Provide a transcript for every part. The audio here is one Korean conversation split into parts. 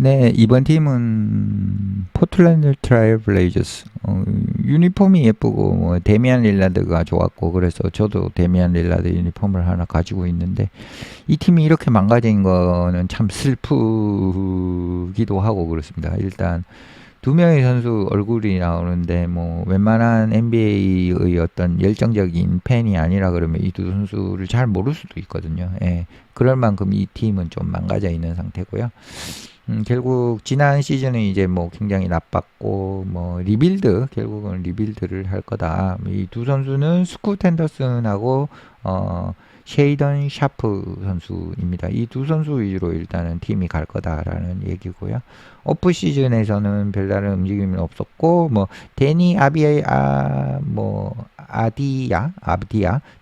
네, 이번 팀은 포틀랜드 트라일 블레이저스. 유니폼이 예쁘고 뭐 데미안 릴라드가 좋았고 그래서 저도 데미안 릴라드 유니폼을 하나 가지고 있는데 이 팀이 이렇게 망가진 거는 참 슬프기도 하고 그렇습니다. 일단 두 명의 선수 얼굴이 나오는데 뭐 웬만한 NBA의 어떤 열정적인 팬이 아니라 그러면 이 두 선수를 잘 모를 수도 있거든요. 예, 그럴 만큼 이 팀은 좀 망가져 있는 상태고요. 결국 지난 시즌은 이제 뭐 굉장히 나빴고 뭐 리빌드 결국은 리빌드를 할 거다. 이 두 선수는 스쿠트 핸더슨하고 쉐이던 샤프 선수입니다. 이 두 선수 위주로 일단은 팀이 갈 거다라는 얘기고요. 오프 시즌에서는 별다른 움직임이 없었고 뭐 데니 아브디아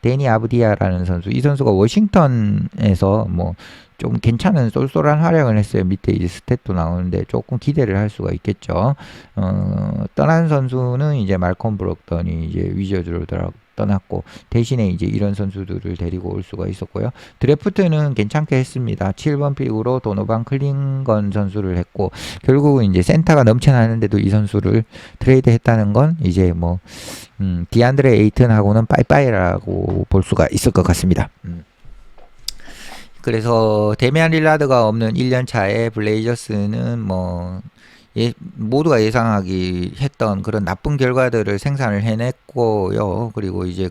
데니 아브디아라는 선수 이 선수가 워싱턴에서 뭐 좀 괜찮은 쏠쏠한 활약을 했어요. 밑에 이제 스탯도 나오는데 조금 기대를 할 수가 있겠죠. 떠난 선수는 이제 말콤 브록던이 이제 위저드로 떠났고 대신에 이제 이런 선수들을 데리고 올 수가 있었고요. 드래프트는 괜찮게 했습니다. 7번 픽으로 도노반 클린건 선수를 했고 결국은 이제 센터가 넘쳐나는데도 이 선수를 트레이드 했다는 건 이제 뭐 디안드레 에이튼하고는 빠이빠이라고 볼 수가 있을 것 같습니다. 그래서 데미안 릴라드가 없는 1년 차에 블레이저스는 뭐 모두가 예상하기 했던 그런 나쁜 결과들을 생산을 해냈고요. 그리고 이제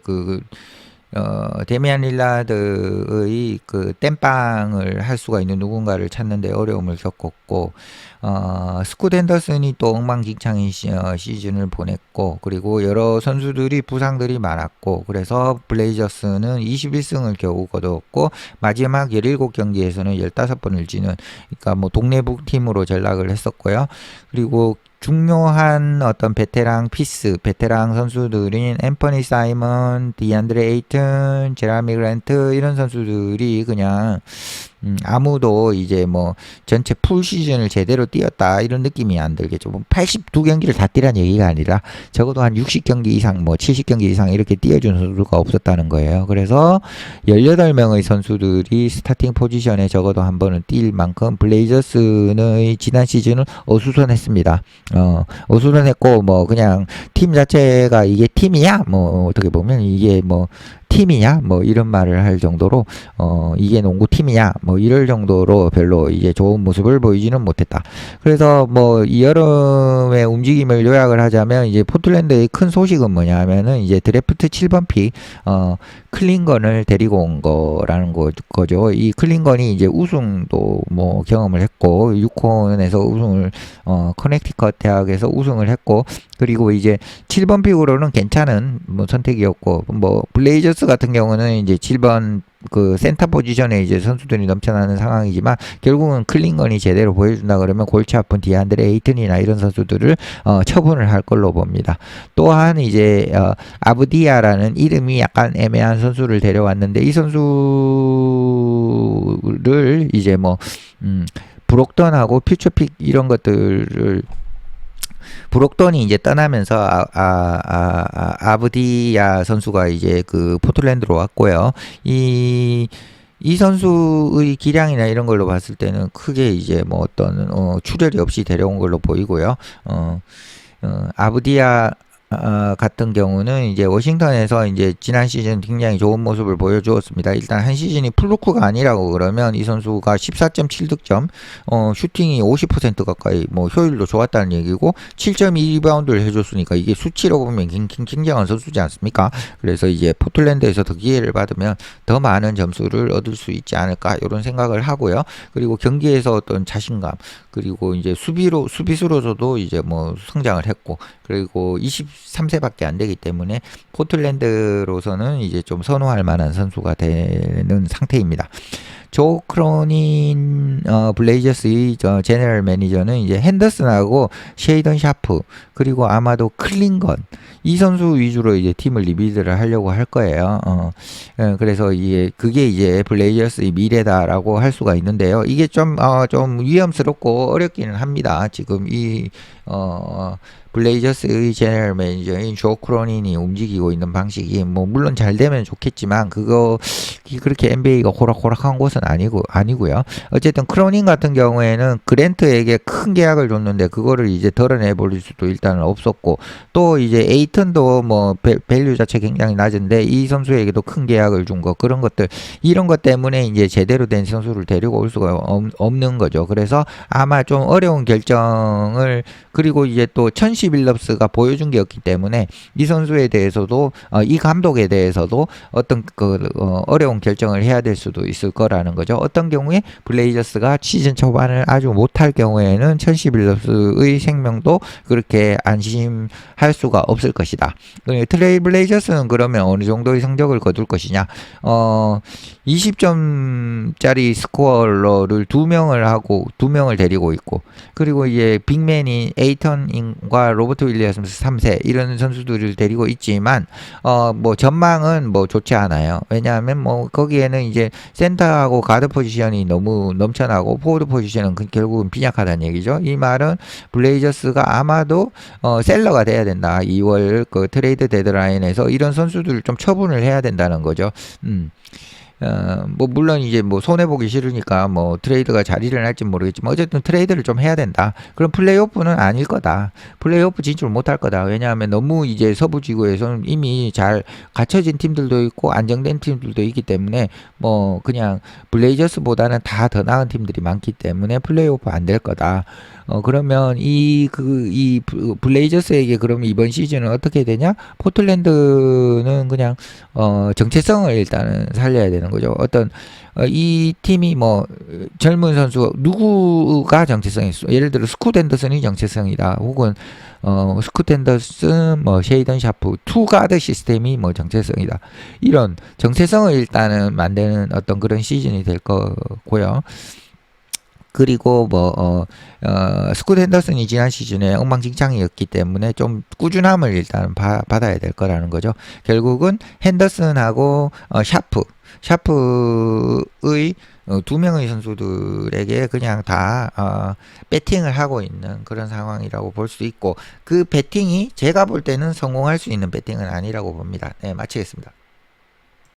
데미안 릴라드의 그 땜빵을 할 수가 있는 누군가를 찾는데 어려움을 겪었고, 스콧 앤더슨이 또 엉망진창인 시즌을 보냈고, 그리고 여러 선수들이 부상들이 많았고, 그래서 블레이저스는 21승을 겨우 거두었고, 마지막 17경기에서는 15번을 지는, 그러니까 뭐 동네북 팀으로 전락을 했었고요. 그리고 중요한 어떤 베테랑 선수들인 앰퍼니 사이먼, 디안드레 에이튼, 제라미 그랜트 이런 선수들이 그냥 아무도 이제 뭐 전체 풀 시즌을 제대로 뛰었다 이런 느낌이 안 들겠죠. 82경기를 다 뛰란 얘기가 아니라 적어도 한 60경기 이상 뭐 70경기 이상 이렇게 뛰어준 선수가 없었다는 거예요. 그래서 18명의 선수들이 스타팅 포지션에 적어도 한 번은 뛸 만큼 블레이저스의 지난 시즌은 어수선했습니다. 어수선했고 뭐 그냥 팀 자체가 이게 팀이야? 뭐 어떻게 보면 이게 뭐 팀이냐? 뭐 이런 말을 할 정도로 이게 농구 팀이냐? 뭐 이럴 정도로 별로 이제 좋은 모습을 보이지는 못했다. 그래서 뭐 이 여름의 움직임을 요약을 하자면 이제 포틀랜드의 큰 소식은 뭐냐면은 이제 드래프트 7번 픽 클린건을 데리고 온 거라는 거죠. 이 클린건이 이제 우승도 뭐 경험을 했고 유콘에서 우승을 커넥티컷 대학에서 우승을 했고 그리고 이제 7번 픽으로는 괜찮은 뭐 선택이었고 뭐 블레이저스 같은 경우는 이제 7번 그 센터 포지션에 이제 선수들이 넘쳐나는 상황이지만 결국은 클린건이 제대로 보여준다 그러면 골치 아픈 디안드레 에이튼이나 이런 선수들을 처분을 할 걸로 봅니다. 또한 이제 아브디아라는 이름이 약간 애매한 선수를 데려왔는데 이 선수를 이제 뭐 브록던하고 퓨처픽 이런 것들을 브록던이 이제 떠나면서 아브디야 선수가 이제 그 포틀랜드로 왔고요. 이 선수의 기량이나 이런 걸로 봤을 때는 크게 이제 뭐 어떤 출혈이 없이 데려온 걸로 보이고요. 아브디야 같은 경우는 이제 워싱턴에서 이제 지난 시즌 굉장히 좋은 모습을 보여주었습니다. 일단 한 시즌이 플루크가 아니라고 그러면 이 선수가 14.7득점, 슈팅이 50% 가까이 뭐 효율도 좋았다는 얘기고 7.2리바운드를 해줬으니까 이게 수치로 보면 굉장한 선수지 않습니까? 그래서 이제 포틀랜드에서 더 기회를 받으면 더 많은 점수를 얻을 수 있지 않을까 이런 생각을 하고요. 그리고 경기에서 어떤 자신감 그리고 이제 수비수로서도 이제 뭐 성장을 했고 그리고 23세밖에 안 되기 때문에 포틀랜드로서는 이제 좀 선호할 만한 선수가 되는 상태입니다. 조 크로닌 블레이저스의 제너럴 매니저는 이제 핸더슨하고 쉐이던 샤프 그리고 아마도 클린건 이 선수 위주로 이제 팀을 리빌드를 하려고 할 거예요. 그래서 그게 이제 블레이저스의 미래다라고 할 수가 있는데요. 이게 좀 위험스럽고 어렵기는 합니다. 지금 블레이저스의 제너럴 매니저인 조 크로닌이 움직이고 있는 방식이 뭐 물론 잘 되면 좋겠지만 그렇게 NBA가 호락호락한 곳은 것은 아니고요. 어쨌든 크로닌 같은 경우에는 그랜트에게 큰 계약을 줬는데 그거를 이제 덜어내 볼 수도 일단은 없었고, 또 이제 에이턴도 뭐 밸류 자체 굉장히 낮은데 이 선수에게도 큰 계약을 준 거, 그런 것들, 이런 것 때문에 이제 제대로 된 선수를 데리고 올 수가 없는 거죠. 그래서 아마 좀 어려운 결정을, 그리고 이제 또 천시 빌럽스가 보여준 게 없기 때문에 이 선수에 대해서도 이 감독에 대해서도 어떤 어려운 결정을 해야 될 수도 있을 거라는 거죠. 어떤 경우에 블레이저스가 시즌 초반을 아주 못할 경우에는 천시 빌럽스의 생명도 그렇게 안심할 수가 없을 것이다. 트레이 블레이저스는 그러면 어느 정도의 성적을 거둘 것이냐? 20점짜리 스코어러를 2명을 데리고 있고, 그리고 이제 빅맨이 에이턴과 로버트 윌리엄스 3세 이런 선수들을 데리고 있지만 뭐 전망은 뭐 좋지 않아요. 왜냐하면 뭐 거기에는 이제 센터하고 가드 포지션이 너무 넘쳐나고 포워드 포지션은 결국은 빈약하다는 얘기죠. 이 말은 블레이저스가 아마도 셀러가 돼야 된다. 2월 그 트레이드 데드라인에서 이런 선수들을 좀 처분을 해야 된다는 거죠. 뭐 물론 이제 뭐 손해 보기 싫으니까 뭐 트레이드가 잘 일어날지 모르겠지만 어쨌든 트레이드를 좀 해야 된다. 그럼 플레이오프는 아닐 거다. 플레이오프 진출 못할 거다. 왜냐하면 너무 이제 서부 지구에서는 이미 잘 갖춰진 팀들도 있고 안정된 팀들도 있기 때문에 뭐 그냥 블레이저스보다는 다 더 나은 팀들이 많기 때문에 플레이오프 안 될 거다. 그러면 이 블레이저스에게 그러면 이번 시즌은 어떻게 되냐? 포틀랜드는 그냥 정체성을 일단은 살려야 되는 거죠. 이 팀이 뭐 젊은 선수 누구가 정체성이 있어? 예를 들어 스콧 앤더슨이 정체성이다. 혹은 스콧 앤더슨, 뭐 쉐이던 샤프, 투 가드 시스템이 뭐 정체성이다. 이런 정체성을 일단은 만드는 어떤 그런 시즌이 될 거고요. 그리고 스콧 핸더슨이 지난 시즌에 엉망진창이었기 때문에 좀 꾸준함을 일단 받아야 될 거라는 거죠. 결국은 핸더슨하고 샤프의 두 명의 선수들에게 그냥 다 배팅을 하고 있는 그런 상황이라고 볼 수 있고, 그 배팅이 제가 볼 때는 성공할 수 있는 배팅은 아니라고 봅니다. 네, 마치겠습니다.